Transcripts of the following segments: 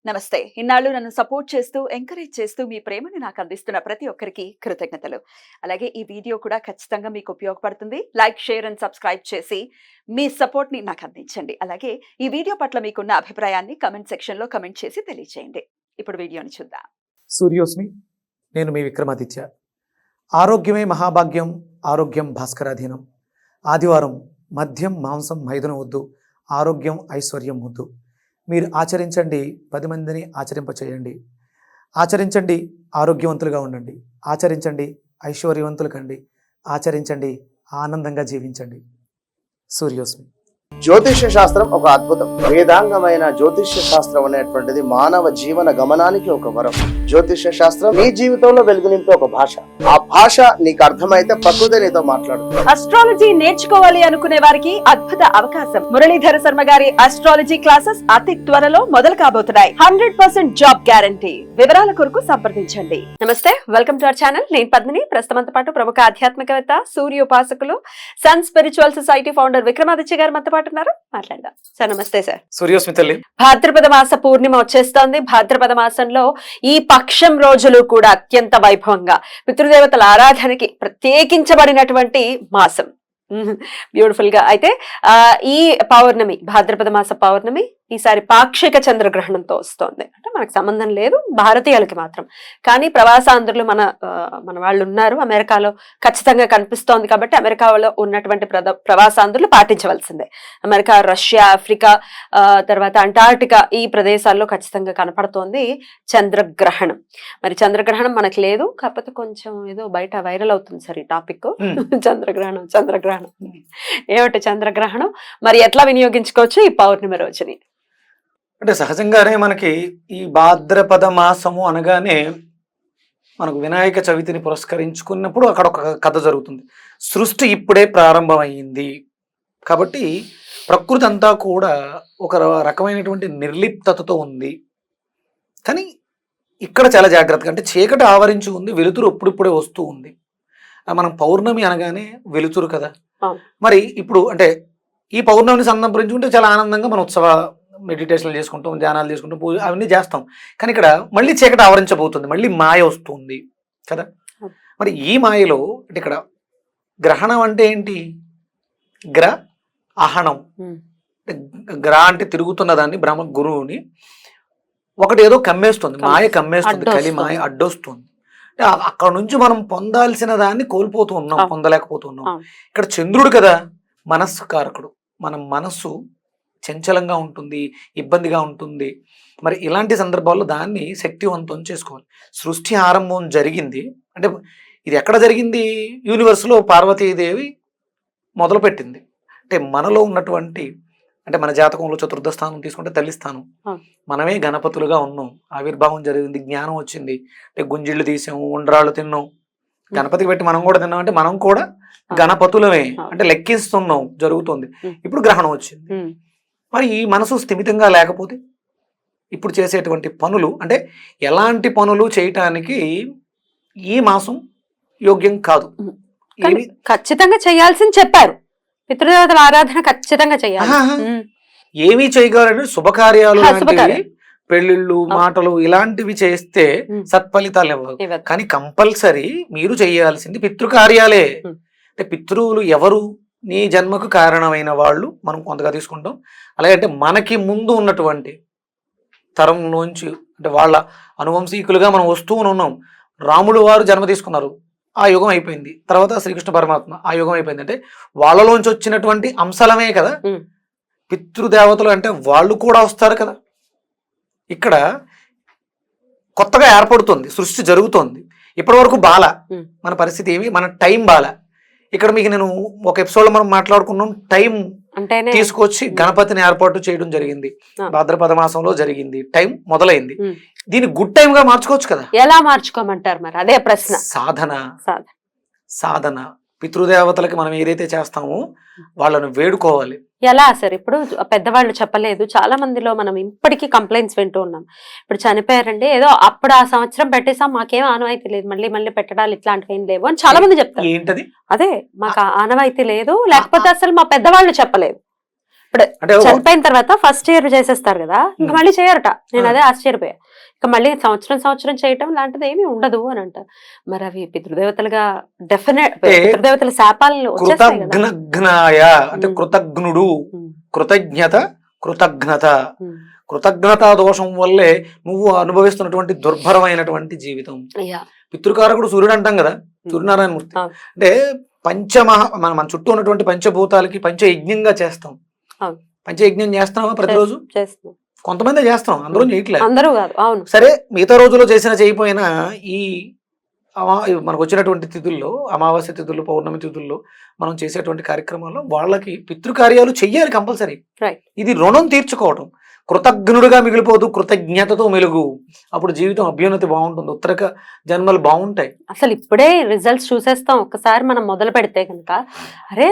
నమస్తే. ఇన్నాళ్ళు నన్ను సపోర్ట్ చేస్తూ, ఎంకరేజ్ చేస్తూ మీ ప్రేమని నాకు అందిస్తున్న ప్రతి ఒక్కరికి కృతజ్ఞతలు. అలాగే ఈ వీడియో కూడా ఖచ్చితంగా మీకు ఉపయోగపడుతుంది. లైక్, షేర్ అండ్ సబ్స్క్రైబ్ చేసి మీ సపోర్ట్‌ని నాకు అందించండి. అలాగే ఈ వీడియో పట్ల మీకున్న అభిప్రాయాన్ని కామెంట్ సెక్షన్‌లో కామెంట్ చేసి తెలియజేయండి. ఇప్పుడు వీడియోని చూద్దాం. సూర్యోస్మి, నేను మీ విక్రమాదిత్య. ఆరోగ్యమే మహాభాగ్యం, ఆరోగ్యం భాస్కరాధీనం. ఆదివారం మద్యం, మాంసం, మైదనం వద్దు, ఆరోగ్యం, ఐశ్వర్యం వద్దు. మీరు ఆచరించండి, 10 మందిని ఆచరింపచేయండి. ఆచరించండి, ఆరోగ్యవంతులుగా ఉండండి. ఆచరించండి, ఐశ్వర్యవంతులు కండి. ఆచరించండి, ఆనందంగా జీవించండి. సూర్యోస్మి. జ్యోతిష్య శాస్త్రం ఒక అద్భుతం. వేదాంగమైన జ్యోతిష్య శాస్త్రం అనేటువంటిది మానవ జీవన గమనానికి ఒక వరం. జ్యోతిష్య శాస్త్రం నీ జీవితంలో వెలుగు నింపే ఒక భాష. ఆ భాష నీకు అర్థమైతే ప్రకృతి నీతో మాట్లాడుతుంది. అస్ట్రాలజీ నేర్చుకోవాలి అనుకునే వారికి అద్భుత అవకాశం. మురళీధర శర్మ గారి అస్ట్రాలజీ క్లాసెస్ అతి త్వరలో మొదలు కాబోతున్నాయి. 100% జాబ్ గ్యారంటీ. వివరాల కొరకు సంప్రదించండి. నమస్తే, వెల్కమ్ టు అవర్ ఛానల్. నేను పద్మిని. ప్రస్తుతంతో పాటు ప్రముఖ ఆధ్యాత్మికవేత్త, సూర్యోపాసకులు, sun spiritual society founder Vikramaditya garu మనతో పాటు ఉన్నారు. మాట్లాడదాం సార్. నమస్తే సార్. సూర్యోస్మి తల్లి. భాద్రపద మాస పూర్ణిమ వచ్చేస్తోంది. భాద్రపద మాసంలో ఈ పక్షం రోజులు కూడా అత్యంత వైభవంగా పితృదేవతల ఆరాధనకి ప్రత్యేకించబడినటువంటి మాసం. బ్యూటిఫుల్ గా అయితే ఈ పౌర్ణమి, భాద్రపద మాస పౌర్ణమి ఈసారి పాక్షిక చంద్రగ్రహణంతో వస్తోంది. అంటే మనకు సంబంధం లేదు, భారతీయులకి మాత్రం. కానీ ప్రవాసాంధ్రులు మన వాళ్ళు ఉన్నారు అమెరికాలో, ఖచ్చితంగా కనిపిస్తోంది. కాబట్టి అమెరికాలో ఉన్నటువంటి ప్రవాసాంధ్రులు పాటించవలసిందే. అమెరికా, రష్యా, ఆఫ్రికా, తర్వాత అంటార్టికా ఈ ప్రదేశాల్లో ఖచ్చితంగా కనపడుతోంది చంద్రగ్రహణం. మరి చంద్రగ్రహణం మనకు లేదు, కాకపోతే కొంచెం ఏదో బయట వైరల్ అవుతుంది సార్ ఈ టాపిక్. చంద్రగ్రహణం ఏమిటి చంద్రగ్రహణం, మరి ఎట్లా వినియోగించుకోవచ్చు ఈ పౌర్ణమి రోజుని? అంటే సహజంగానే మనకి ఈ భాద్రపద మాసము అనగానే మనకు వినాయక చవితిని పురస్కరించుకున్నప్పుడు అక్కడ ఒక కథ జరుగుతుంది. సృష్టి ఇప్పుడే ప్రారంభమైంది కాబట్టి ప్రకృతి అంతా కూడా ఒక రకమైనటువంటి నిర్లిప్తతతో ఉంది. కానీ ఇక్కడ చాలా జాగ్రత్తగా, అంటే చీకటి ఆవరించి ఉంది, వెలుతురు ఇప్పుడిప్పుడే వస్తూ ఉంది. మనం పౌర్ణమి అనగానే వెలుతురు కదా. మరి ఇప్పుడు అంటే ఈ పౌర్ణమిని సందర్భించుకుంటే చాలా ఆనందంగా మన ఉత్సవ మెడిటేషన్లు చేసుకుంటాం, ధ్యానాలు చేసుకుంటాం, పూజ అవన్నీ చేస్తాం. కానీ ఇక్కడ మళ్ళీ చీకటి ఆవరించబోతుంది, మళ్ళీ మాయ వస్తుంది కదా. మరి ఈ మాయలో అంటే ఇక్కడ గ్రహణం అంటే ఏంటి? గ్రహణం గ్ర అంటే తిరుగుతున్న దాన్ని, బ్రహ్మ గురువుని ఒకటి ఏదో కమ్మేస్తుంది, మాయ కమ్మేస్తుంది, కలి మాయ అడ్డొస్తుంది. అంటే అక్కడ నుంచి మనం పొందాల్సిన దాన్ని కోల్పోతూ ఉన్నాం, పొందలేకపోతూ ఉన్నాం. ఇక్కడ చంద్రుడు కదా మనస్సు కారకుడు. మన మనస్సు చంచలంగా ఉంటుంది, ఇబ్బందిగా ఉంటుంది. మరి ఇలాంటి సందర్భాల్లో దాన్ని శక్తివంతం చేసుకోవాలి. సృష్టి ఆరంభం జరిగింది అంటే ఇది ఎక్కడ జరిగింది? యూనివర్స్లో పార్వతీదేవి మొదలుపెట్టింది. అంటే మనలో ఉన్నటువంటి, అంటే మన జాతకంలో చతుర్థ స్థానం తీసుకుంటే తల్లి స్థానం, మనమే గణపతులుగా ఉన్నాం. ఆవిర్భావం జరిగింది, జ్ఞానం వచ్చింది. అంటే గుంజిళ్ళు తీసాము, ఉండ్రాళ్ళు తిన్నాం, గణపతికి పెట్టి మనం కూడా తిన్నాం. అంటే మనం కూడా గణపతులమే, అంటే లెక్కిస్తున్నాం, జరుగుతుంది. ఇప్పుడు గ్రహణం వచ్చింది. మరి ఈ మనసు స్థిమితంగా లేకపోతే ఇప్పుడు చేసేటువంటి పనులు, అంటే ఎలాంటి పనులు చేయటానికి ఈ మాసం యోగ్యం కాదు. ఖచ్చితంగా చేయాల్సింది చెప్పారు. పితృదేవతల ఆరాధన ఖచ్చితంగా చేయాలి. ఏమీ చేయగలంటే శుభకార్యాలు, పెళ్లిళ్ళు, మాటలు ఇలాంటివి చేస్తే సత్ఫలితాలు ఇవ్వవు. కానీ కంపల్సరీ మీరు చేయాల్సింది పితృకార్యాలే. అంటే పితృవులు ఎవరు? నీ జన్మకు కారణమైన వాళ్ళు మనం కొంతగా తీసుకుంటాం. అలాగే అంటే మనకి ముందు ఉన్నటువంటి తరంలోంచి, అంటే వాళ్ళ అనువంశీకులుగా మనం వస్తూ ఉన్నాం. రాములు వారు జన్మ తీసుకున్నారు, ఆ యుగం అయిపోయింది. తర్వాత శ్రీకృష్ణ పరమాత్మ, ఆ యుగం అయిపోయింది. అంటే వాళ్ళలోంచి వచ్చినటువంటి అంశాలమే కదా పితృదేవతలు. అంటే వాళ్ళు కూడా వస్తారు కదా. ఇక్కడ కొత్తగా ఏర్పడుతుంది, సృష్టి జరుగుతోంది. ఇప్పటి వరకు బాల మన పరిస్థితి ఏమి, మన టైం బాల. ఇక్కడ మీకు నేను ఒక ఎపిసోడ్ లో మనం మాట్లాడుకున్నాం, టైం తీసుకొచ్చి గణపతిని ఏర్పాటు చేయడం జరిగింది, భాద్రపద మాసంలో జరిగింది. టైం మొదలైంది, దీన్ని గుడ్ టైం గా మార్చుకోవచ్చు కదా. ఎలా మార్చుకోమంటారు మరి? అదే ప్రశ్న. సాధన పితృదేవతలకి మనం ఏదైతే చేస్తామో వాళ్ళను వేడుకోవాలి. ఎలా సార్? ఇప్పుడు పెద్దవాళ్ళు చెప్పలేదు, చాలా మందిలో మనం ఇప్పటికీ కంప్లైంట్స్ వింటూ ఉన్నాం. ఇప్పుడు చనిపోయారండి, ఏదో అప్పుడు ఆ సంవత్సరం పెట్టేసాం, మాకేం ఆనవాయితీ లేదు, మళ్ళీ మళ్ళీ పెట్టడాలు ఇట్లాంటివి ఏం లేవు అని చాలా మంది చెప్తారు. ఏంటది? అదే, మాకు ఆనవాయితీ లేదు, లేకపోతే అసలు మా పెద్దవాళ్ళు చెప్పలేదు. ఇప్పుడు అంటే చనిపోయిన తర్వాత ఫస్ట్ ఇయర్ చేసేస్తారు కదా, ఇంకా మళ్ళీ చేయరట. నేను అదే ఆశ్చర్యపోయా. ఇంకా మళ్ళీ సంవత్సరం చేయటం లాంటిది ఏమీ ఉండదు అని అంటారు. మరి అవి పితృదేవతలుగా డెఫినెట్ పితృదేవతల శాపాలను వచ్చేస్తాయి కదా. కృతజ్ఞాయ అంటే కృతజ్ఞుడు, కృతజ్ఞత, కృతజ్ఞత. కృతజ్ఞతా దోషం వల్లే నువ్వు అనుభవిస్తున్నటువంటి దుర్భరమైనటువంటి జీవితం. పితృకారకుడు సూర్యుడు అంటాం కదా, సూర్యనారాయణమూర్తి. అంటే మన చుట్టూ ఉన్నటువంటి పంచభూతాలకి పంచయజ్ఞంగా చేస్తాం. పంచయజ్ఞం చేస్తున్నావా ప్రతిరోజు? చేస్తున్నాం. కొంతమంది చేస్తాం, అందరూ చేయట్లేదు. అందరూ కాదు. అవును. సరే, మిగతా రోజుల్లో చేయకపోయినా ఈ మనకు వచ్చినటువంటి తిథుల్లో, అమావాస్య తిథుల్లో, పౌర్ణమి తిథుల్లో మనం చేసేటువంటి కార్యక్రమాల్లో వాళ్ళకి పితృకార్యాలు చెయ్యాలి కంపల్సరీ. ఇది రుణం తీర్చుకోవడం. కృతజ్ఞుడుగా మిగిలిపోదు, కృతజ్ఞతతో మెలుగు. అప్పుడు జీవితం అభ్యున్నతి బాగుంటుంది, ఉత్తరక జన్మలు బాగుంటాయి. అసలు ఇప్పుడే రిజల్ట్స్ చూసేస్తాం. ఒక్కసారి మనం మొదలు పెడితే కనుక, అరే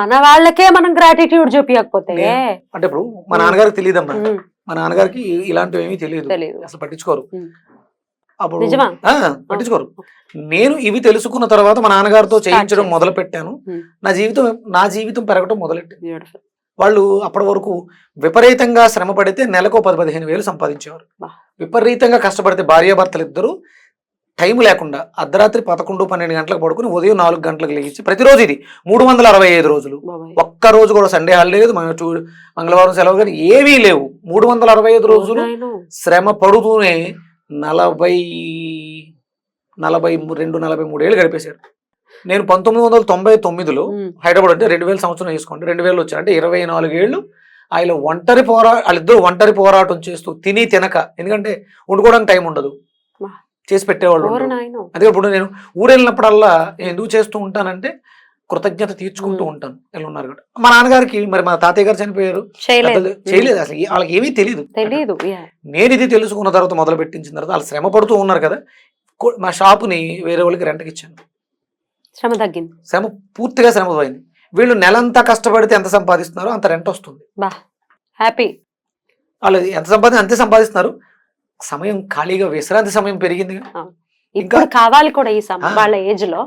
మన వాళ్ళకే మనం గ్రాటిట్యూడ్ చూపించకపోతే. అంటే ఇప్పుడు మా నాన్నగారికి తెలియదమ్మా, మా నాన్నగారికి ఇలాంటివి ఏమీ తెలియదు, అసలు పట్టించుకోరు. అప్పుడు పట్టించుకోరు. నేను ఇవి తెలుసుకున్న తర్వాత మా నాన్నగారితో చేయించడం మొదలు పెట్టాను. నా జీవితం పెరగడం మొదలెట్టింది. వాళ్ళు అప్పటి వరకు విపరీతంగా శ్రమ పడితే నెలకు 10-15 వేలు సంపాదించేవారు. విపరీతంగా కష్టపడితే భార్యాభర్తలు ఇద్దరు టైం లేకుండా అర్ధరాత్రి 11-12 గంటలకు పడుకుని ఉదయం 4 గంటలకు లేచి ప్రతిరోజు ఇది 365 రోజులు. ఒక్క రోజు కూడా సండే హాలిడే లేదు, మంగళవారం సెలవు కానీ ఏవీ లేవు. 365 రోజులు శ్రమ పడుతూనే 43 ఏళ్ళు గడిపేశారు. నేను 1999లో హైదరాబాద్, అంటే 2000 సంవత్సరం చేసుకోండి, 2000 వచ్చాను అంటే 24 ఏళ్ళు వాళ్ళిద్దరు ఒంటరి పోరాటం చేస్తూ తిని తినక, ఎందుకంటే వండుకోవడానికి టైం ఉండదు, చేసి పెట్టేవాళ్ళు. అదే ఇప్పుడు నేను ఊరు వెళ్ళినప్పుడల్లా ఎందుకు చేస్తూ ఉంటానంటే కృతజ్ఞత తీర్చుకుంటూ ఉంటాను. ఎలా ఉన్నారు కదా మా నాన్నగారికి. మరి మా తాతయ్య గారు చనిపోయారు, చేయలేదు, అసలు వాళ్ళకి ఏమీ తెలియదు. నేను ఇది తెలుసుకున్న తర్వాత, మొదలు పెట్టించిన తర్వాత వాళ్ళు శ్రమ పడుతూ ఉన్నారు కదా, మా షాపుని వేరే వాళ్ళకి రెంట్కి ఇచ్చాను. శ్రమ తగ్గింది, శ్రమ పూర్తిగా శ్రమ పోయింది. వీళ్ళు నెలంతా కష్టపడితే ఎంత సంపాదిస్తున్నారో అంత రెంట్ వస్తుంది. హ్యాపీ. వాళ్ళు ఎంత సంపాదించి అంతే సంపాదిస్తున్నారు. సమయం ఖాళీగా విశ్రాంతి సమయం పెరిగింది. ఇంకా కావాలి కూడా ఈ సమయం వాళ్ళ ఏజ్ లో.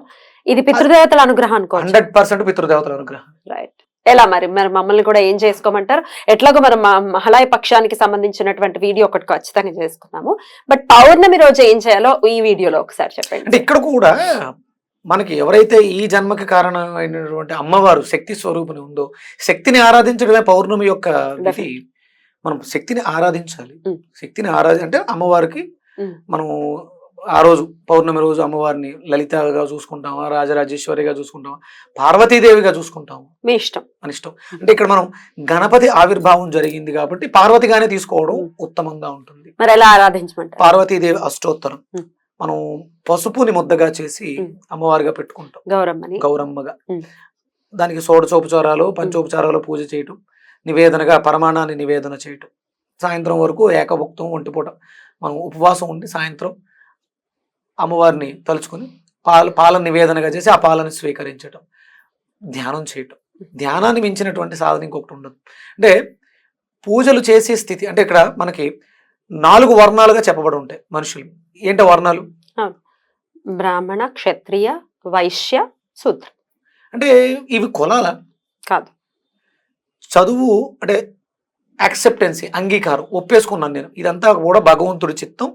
ఇది పితృదేవతల అనుగ్రహం 100% పితృదేవతల అనుగ్రహం. రైట్. ఎలా మరి మమ్మల్ని కూడా ఏం చేసుకోమంటారు? ఎట్లాగో మనం మహాలయ పక్షానికి సంబంధించినటువంటి వీడియో ఒకటి ఖచ్చితంగా చేసుకున్నాము. బట్ పౌర్ణమి రోజు ఏం చేయాలో ఈ వీడియోలో ఒకసారి చెప్పండి. అంటే ఇక్కడ కూడా మనకి ఎవరైతే ఈ జన్మకి కారణమైనటువంటి అమ్మవారు శక్తి స్వరూపిణి ఉందో, శక్తిని ఆరాధించడమే పౌర్ణమి యొక్క విధి. మనం శక్తిని ఆరాధించాలి. శక్తిని అంటే అమ్మవారికి మనం ఆ రోజు పౌర్ణమి రోజు అమ్మవారిని లలితగా చూసుకుంటామా, రాజరాజేశ్వరిగా చూసుకుంటామా, పార్వతీదేవిగా చూసుకుంటాము, మీ ఇష్టం, మన ఇష్టం. అంటే ఇక్కడ మనం గణపతి ఆవిర్భావం జరిగింది కాబట్టి పార్వతిగానే తీసుకోవడం ఉత్తమంగా ఉంటుంది. మరి ఎలా ఆరాధించమంటారు? పార్వతీదేవి అష్టోత్తరం మనం పసుపుని ముద్దగా చేసి అమ్మవారిగా పెట్టుకుంటాం, గౌరమ్మగా. దానికి షోడశోపచారాలు, పంచోపచారాలు పూజ చేయటం, నివేదనగా పరమాణాన్ని నివేదన చేయటం, సాయంత్రం వరకు ఏకభుక్తం, ఒంటిపూట మనం ఉపవాసం ఉండి సాయంత్రం అమ్మవారిని తలుచుకుని పాల నివేదనగా చేసి ఆ పాలని స్వీకరించటం, ధ్యానం చేయటం. ధ్యానాన్ని మించినటువంటి సాధన ఇంకొకటి ఉండదు. అంటే పూజలు చేసే స్థితి అంటే ఇక్కడ మనకి 4 వర్ణాలుగా చెప్పబడి ఉంటాయి మనుషులు. ఏంటో వర్ణాలు? బ్రాహ్మణ, క్షత్రియ, వైశ్య, శూద్ర. అంటే ఇవి కులాల కాదు. చదువు అంటే యాక్సెప్టెన్సీ, అంగీకారం, ఒప్పేసుకున్నాను నేను. ఇదంతా కూడా భగవంతుడి చిత్తం,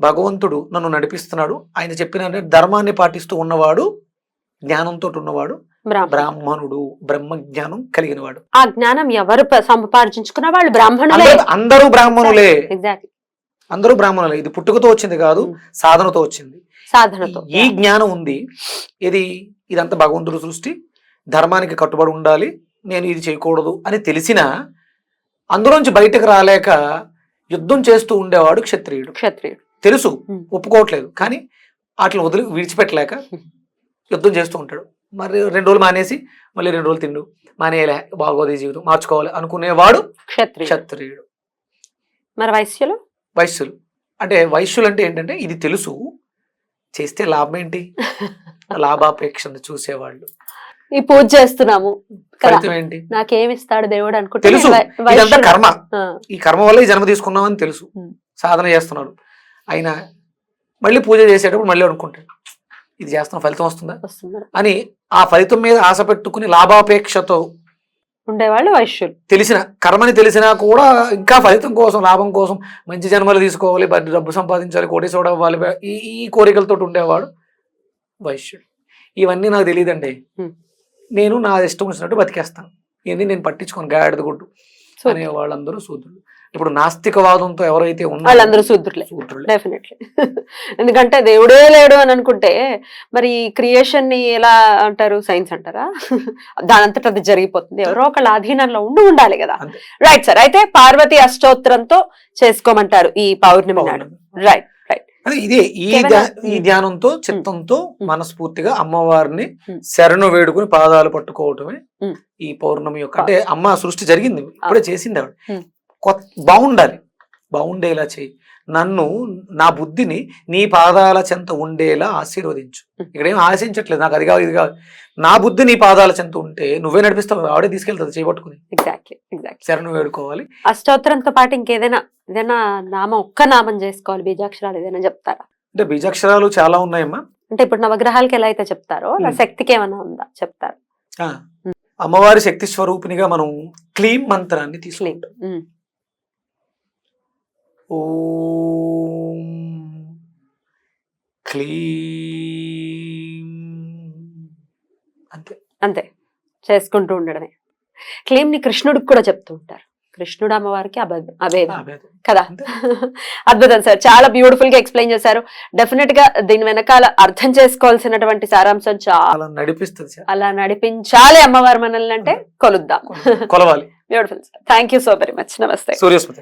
భగవంతుడు నన్ను నడిపిస్తున్నాడు, ఆయన చెప్పిన ధర్మాన్ని పాటిస్తూ ఉన్నవాడు, జ్ఞానంతో ఉన్నవాడు బ్రాహ్మణుడు, బ్రహ్మ జ్ఞానం కలిగిన వాడు. ఆ జ్ఞానం ఎవరు సంపాదించుకున్న వాళ్ళు బ్రాహ్మణులే. అందరూ బ్రాహ్మణులే, అందరూ బ్రాహ్మణులే. ఇది పుట్టుకతో వచ్చింది కాదు, సాధనతో వచ్చింది. సాధనతో ఈ జ్ఞానం ఉంది. ఇదంతా భగవంతుడు సృష్టి, ధర్మానికి కట్టుబడి ఉండాలి, నేను ఇది చేయకూడదు అని తెలిసినా అందులోంచి బయటకు రాలేక యుద్ధం చేస్తూ ఉండేవాడు క్షత్రియుడు. తెలుసు, ఒప్పుకోవట్లేదు, కానీ వాటిని విడిచిపెట్టలేక యుద్ధం చేస్తూ ఉంటాడు. మరి 2 రోజులు మానేసి మళ్ళీ 2 రోజులు తిండు, మానేయాలి, బాగోదు జీవితం, మార్చుకోవాలి అనుకునేవాడు క్షత్రియుడు. మరి వైశ్యులు అంటే వైశ్యులు అంటే ఏంటంటే ఇది తెలుసు, చేస్తే లాభం ఏంటి, లాభాపేక్ష చూసేవాళ్ళు. ఈ పూజ చేస్తున్నాము, ఫలితం ఏంటి, నాకేమిస్తాడు దేవుడు అనుకుంటే తెలుసు. ఇదంతా కర్మ, ఈ కర్మ వల్ల ఈ జన్మ తీసుకున్నామని తెలుసు, సాధన చేస్తున్నాడు. అయినా మళ్ళీ పూజ చేసేటప్పుడు మళ్ళీ అనుకుంటాడు, ఇది చేస్తున్న ఫలితం వస్తుందా అని. ఆ ఫలితం మీద ఆశ పెట్టుకుని లాభాపేక్షతో ఉండేవాళ్ళు వైశ్యులు. తెలిసిన కర్మని తెలిసినా కూడా ఇంకా ఫలితం కోసం, లాభం కోసం, మంచి జన్మలు తీసుకోవాలి, డబ్బు సంపాదించాలి, కోటేశ్వరుడు అవ్వాలి, ఈ కోరికలతో ఉండేవాడు వైశ్యుడు. ఇవన్నీ నాకు తెలియదండి. నేను నా ఇష్టం వచ్చినట్టు బతికేస్తాను, ఇవన్నీ నేను పట్టించుకోను, గాడిద గుడ్డు అనే వాళ్ళందరూ శూద్రులు. ఇప్పుడు నాస్తికవాదంతో ఎవరైతే ఉన్నారో వాళ్ళందరూ శూద్రులే డెఫినెట్లీ. ఎందుకంటే దేవుడే లేడు అని అనుకుంటే మరి క్రియేషన్ ని ఎలా అంటారు, సైన్స్ అంటారా? దానంతట అది జరిగిపోతుంది, ఎవరో ఒకళ్ళ అధీనంలో ఉండాలి కదా. రైట్ సార్, అయితే పార్వతి అష్టోత్తరంతో చేసుకోమంటారు ఈ పౌర్ణమి నాడు. Right right. అదే ఇదే ఈ ధ్యానంతో, చిత్తంతో మనస్ఫూర్తిగా అమ్మవారిని శరణు వేడుకుని పాదాలు పట్టుకోవటమే ఈ పౌర్ణమి యొక్క, అంటే అమ్మ సృష్టి జరిగింది, ఇప్పుడే చేసింది ఆవిడ, బాగుండేలా చేయి, నన్ను నా బుద్ధిని నీ పాదాల చెంత ఉండేలా ఆశీర్వదించు. ఇక్కడేం ఆశించట్లేదు, నాకు అది కాదు ఇది కాదు, నా బుద్ధి నీ పాదాల చెంత ఉంటే నువ్వే నడిపిస్తావు, ఆవిడే తీసుకెళ్తుంది చేపట్టుకుని. ఎగ్జాక్ట్లీ శరణు వేడుకోవాలి. అష్టోత్తరంతో పాటు ఇంకేదైనా నామం, ఒక్క నామం చేసుకోవాలి, బీజాక్షరాలు ఏదైనా చెప్తారా? అంటే బీజాక్షరాలు చాలా ఉన్నాయమ్మా. అంటే ఇప్పుడు నవగ్రహాలకి ఎలా అయితే చెప్తారో శక్తికి ఏమైనా ఉందా చెప్తారు? అమ్మవారి శక్తి స్వరూపినిగా మనం క్లీం మంత్రాన్ని తీసుకుంటాం. ఓం క్లీం, అంతే చేసుకుంటూ ఉండడమే. క్లీం ని కృష్ణుడికి కూడా చెప్తూ ఉంటారు, కృష్ణుడు అమ్మవారికి అభేదం కదా. అద్భుతం సార్, చాలా బ్యూటిఫుల్ గా ఎక్స్ప్లెయిన్ చేశారు. డెఫినెట్ గా దీని వెనకాల అర్థం చేసుకోవాల్సినటువంటి సారాంశం చాలా నడిపిస్తుంది. అలా నడిపించాలి అమ్మవారు మనల్ని అంటే కొలుద్దాం, కొలవాలి. Beautiful sir, thank you so very much. నమస్తే. సూర్యస్మృతి.